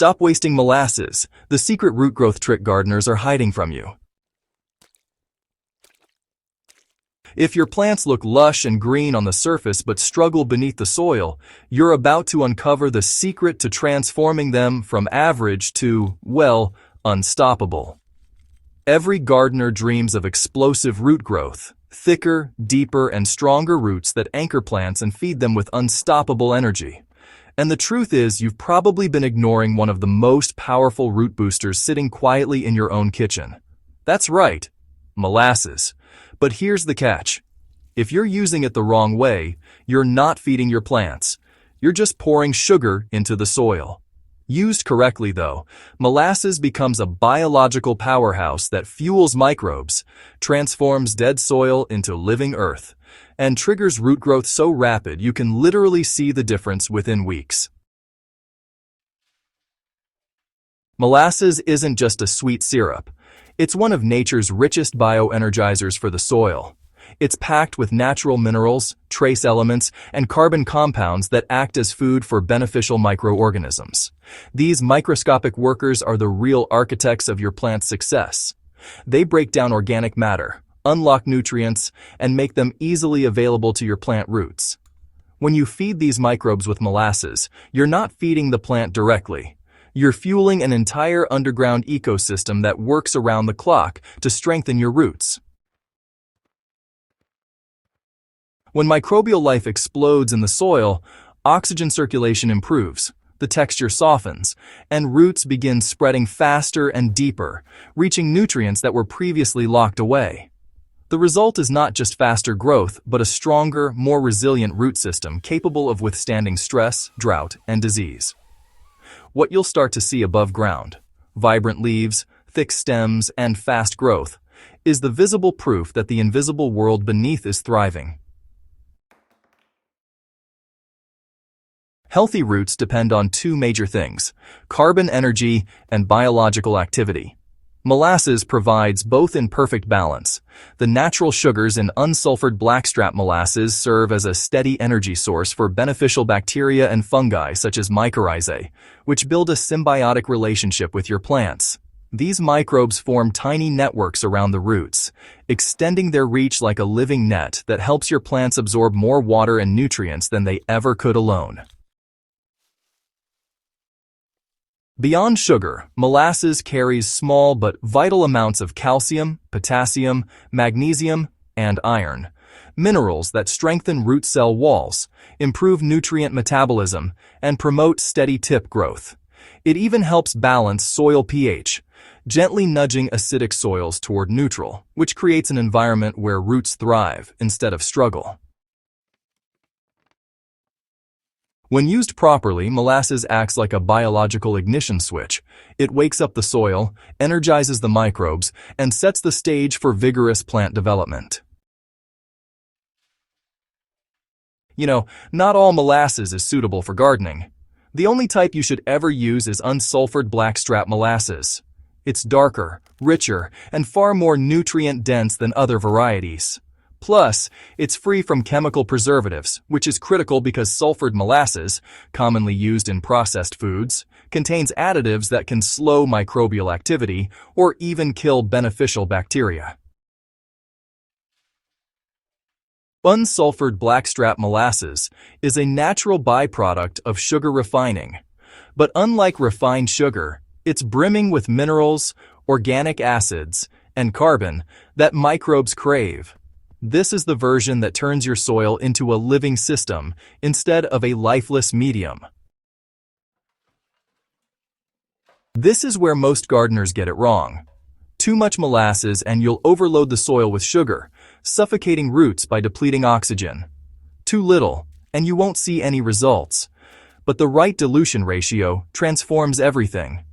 Stop wasting molasses, the secret root growth trick gardeners are hiding from you. If your plants look lush and green on the surface but struggle beneath the soil, you're about to uncover the secret to transforming them from average to, well, unstoppable. Every gardener dreams of explosive root growth, thicker, deeper, and stronger roots that anchor plants and feed them with unstoppable energy. And the truth is, you've probably been ignoring one of the most powerful root boosters sitting quietly in your own kitchen. That's right, molasses. But here's the catch. If you're using it the wrong way, you're not feeding your plants. You're just pouring sugar into the soil. Used correctly, though, molasses becomes a biological powerhouse that fuels microbes, transforms dead soil into living earth, and triggers root growth so rapid you can literally see the difference within weeks. Molasses isn't just a sweet syrup. It's one of nature's richest bioenergizers for the soil. It's packed with natural minerals, trace elements, and carbon compounds that act as food for beneficial microorganisms. These microscopic workers are the real architects of your plant's success. They break down organic matter, unlock nutrients, and make them easily available to your plant roots. When you feed these microbes with molasses, you're not feeding the plant directly. You're fueling an entire underground ecosystem that works around the clock to strengthen your roots. When microbial life explodes in the soil, oxygen circulation improves, the texture softens, and roots begin spreading faster and deeper, reaching nutrients that were previously locked away. The result is not just faster growth, but a stronger, more resilient root system capable of withstanding stress, drought, and disease. What you'll start to see above ground, vibrant leaves, thick stems, and fast growth, is the visible proof that the invisible world beneath is thriving. Healthy roots depend on two major things: carbon energy and biological activity. Molasses provides both in perfect balance. The natural sugars in unsulfured blackstrap molasses serve as a steady energy source for beneficial bacteria and fungi such as mycorrhizae, which build a symbiotic relationship with your plants. These microbes form tiny networks around the roots, extending their reach like a living net that helps your plants absorb more water and nutrients than they ever could alone. Beyond sugar, molasses carries small but vital amounts of calcium, potassium, magnesium, and iron, minerals that strengthen root cell walls, improve nutrient metabolism, and promote steady tip growth. It even helps balance soil pH, gently nudging acidic soils toward neutral, which creates an environment where roots thrive instead of struggle. When used properly, molasses acts like a biological ignition switch. It wakes up the soil, energizes the microbes, and sets the stage for vigorous plant development. Not all molasses is suitable for gardening. The only type you should ever use is unsulfured blackstrap molasses. It's darker, richer, and far more nutrient-dense than other varieties. Plus, it's free from chemical preservatives, which is critical because sulfured molasses, commonly used in processed foods, contains additives that can slow microbial activity or even kill beneficial bacteria. Unsulfured blackstrap molasses is a natural byproduct of sugar refining. But unlike refined sugar, it's brimming with minerals, organic acids, and carbon that microbes crave. This is the version that turns your soil into a living system instead of a lifeless medium. This is where most gardeners get it wrong. Too much molasses and you'll overload the soil with sugar, suffocating roots by depleting oxygen. Too little, and you won't see any results. But the right dilution ratio transforms everything.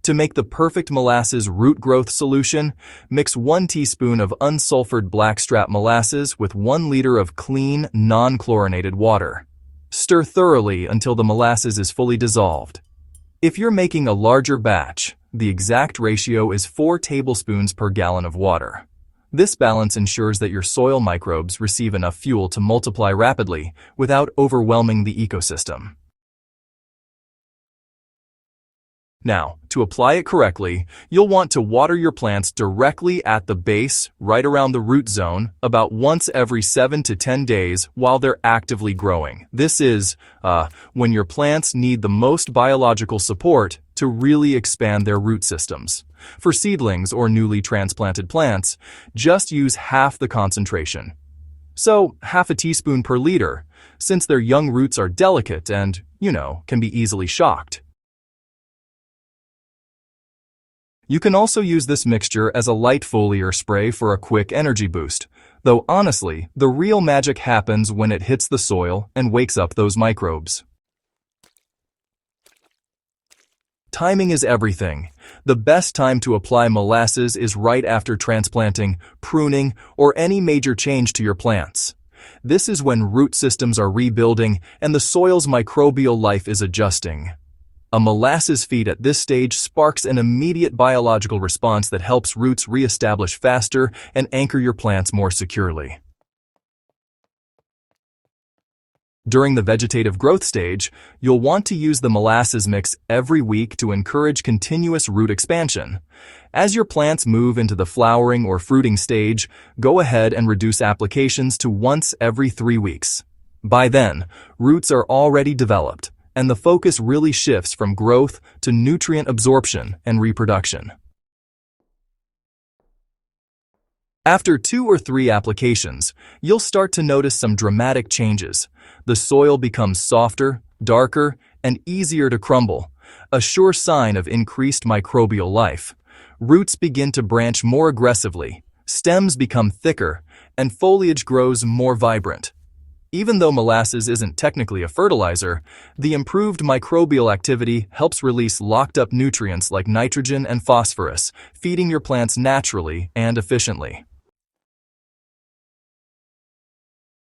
To make the perfect molasses root growth solution, mix 1 teaspoon of unsulfured blackstrap molasses with 1 liter of clean, non-chlorinated water. Stir thoroughly until the molasses is fully dissolved. If you're making a larger batch, the exact ratio is 4 tablespoons per gallon of water. This balance ensures that your soil microbes receive enough fuel to multiply rapidly without overwhelming the ecosystem. Now, to apply it correctly, you'll want to water your plants directly at the base, right around the root zone, about once every 7 to 10 days while they're actively growing. This is when your plants need the most biological support to really expand their root systems. For seedlings or newly transplanted plants, just use half the concentration. So, half a teaspoon per liter, since their young roots are delicate and, can be easily shocked. You can also use this mixture as a light foliar spray for a quick energy boost, though honestly, the real magic happens when it hits the soil and wakes up those microbes. Timing is everything. The best time to apply molasses is right after transplanting, pruning, or any major change to your plants. This is when root systems are rebuilding and the soil's microbial life is adjusting. A molasses feed at this stage sparks an immediate biological response that helps roots reestablish faster and anchor your plants more securely. During the vegetative growth stage, you'll want to use the molasses mix every week to encourage continuous root expansion. As your plants move into the flowering or fruiting stage, go ahead and reduce applications to once every 3 weeks. By then, roots are already developed, and the focus really shifts from growth to nutrient absorption and reproduction. After 2 or 3 applications, you'll start to notice some dramatic changes. The soil becomes softer, darker, and easier to crumble, a sure sign of increased microbial life. Roots begin to branch more aggressively, stems become thicker, and foliage grows more vibrant. Even though molasses isn't technically a fertilizer, the improved microbial activity helps release locked-up nutrients like nitrogen and phosphorus, feeding your plants naturally and efficiently.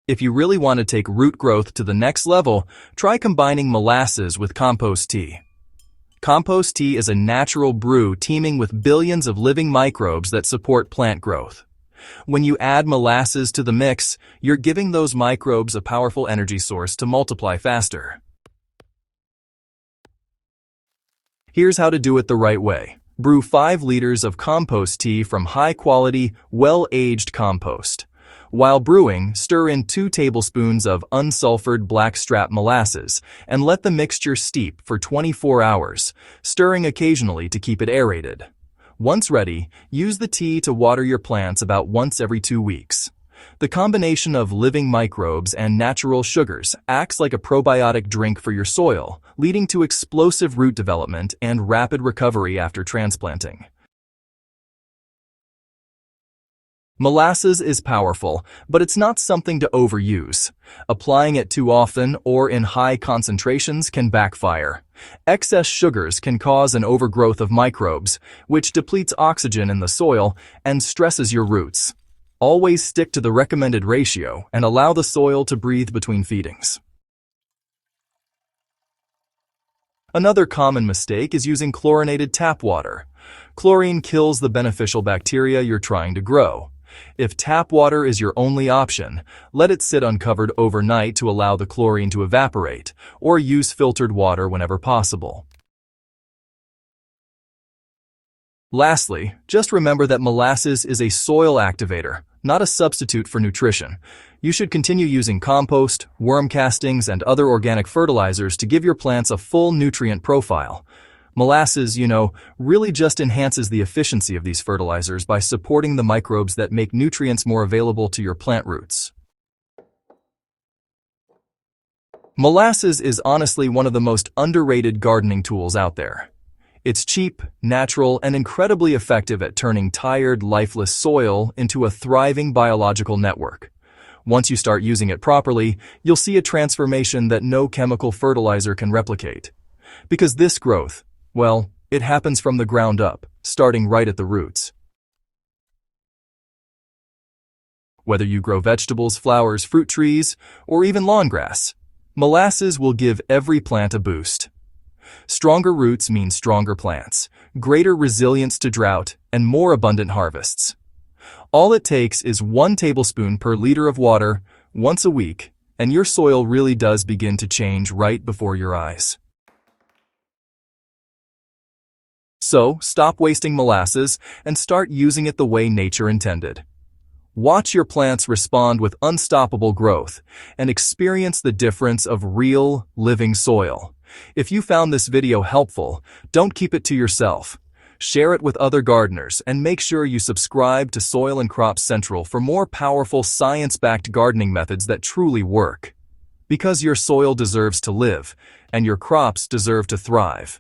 If you really want to take root growth to the next level, try combining molasses with compost tea. Compost tea is a natural brew teeming with billions of living microbes that support plant growth. When you add molasses to the mix, you're giving those microbes a powerful energy source to multiply faster. Here's how to do it the right way. Brew 5 liters of compost tea from high-quality, well-aged compost. While brewing, stir in 2 tablespoons of unsulfured blackstrap molasses and let the mixture steep for 24 hours, stirring occasionally to keep it aerated. Once ready, use the tea to water your plants about once every 2 weeks. The combination of living microbes and natural sugars acts like a probiotic drink for your soil, leading to explosive root development and rapid recovery after transplanting. Molasses is powerful, but it's not something to overuse. Applying it too often or in high concentrations can backfire. Excess sugars can cause an overgrowth of microbes, which depletes oxygen in the soil and stresses your roots. Always stick to the recommended ratio and allow the soil to breathe between feedings. Another common mistake is using chlorinated tap water. Chlorine kills the beneficial bacteria you're trying to grow. If tap water is your only option, let it sit uncovered overnight to allow the chlorine to evaporate, or use filtered water whenever possible. Lastly, just remember that molasses is a soil activator, not a substitute for nutrition. You should continue using compost, worm castings, and other organic fertilizers to give your plants a full nutrient profile. Molasses, really just enhances the efficiency of these fertilizers by supporting the microbes that make nutrients more available to your plant roots. Molasses is honestly one of the most underrated gardening tools out there. It's cheap, natural, and incredibly effective at turning tired, lifeless soil into a thriving biological network. Once you start using it properly, you'll see a transformation that no chemical fertilizer can replicate. Because this growth, well, it happens from the ground up, starting right at the roots. Whether you grow vegetables, flowers, fruit trees, or even lawn grass, molasses will give every plant a boost. Stronger roots mean stronger plants, greater resilience to drought, and more abundant harvests. All it takes is 1 tablespoon per liter of water once a week, and your soil really does begin to change right before your eyes. So, stop wasting molasses and start using it the way nature intended. Watch your plants respond with unstoppable growth and experience the difference of real, living soil. If you found this video helpful, don't keep it to yourself. Share it with other gardeners and make sure you subscribe to Soil and Crops Central for more powerful science-backed gardening methods that truly work. Because your soil deserves to live, and your crops deserve to thrive.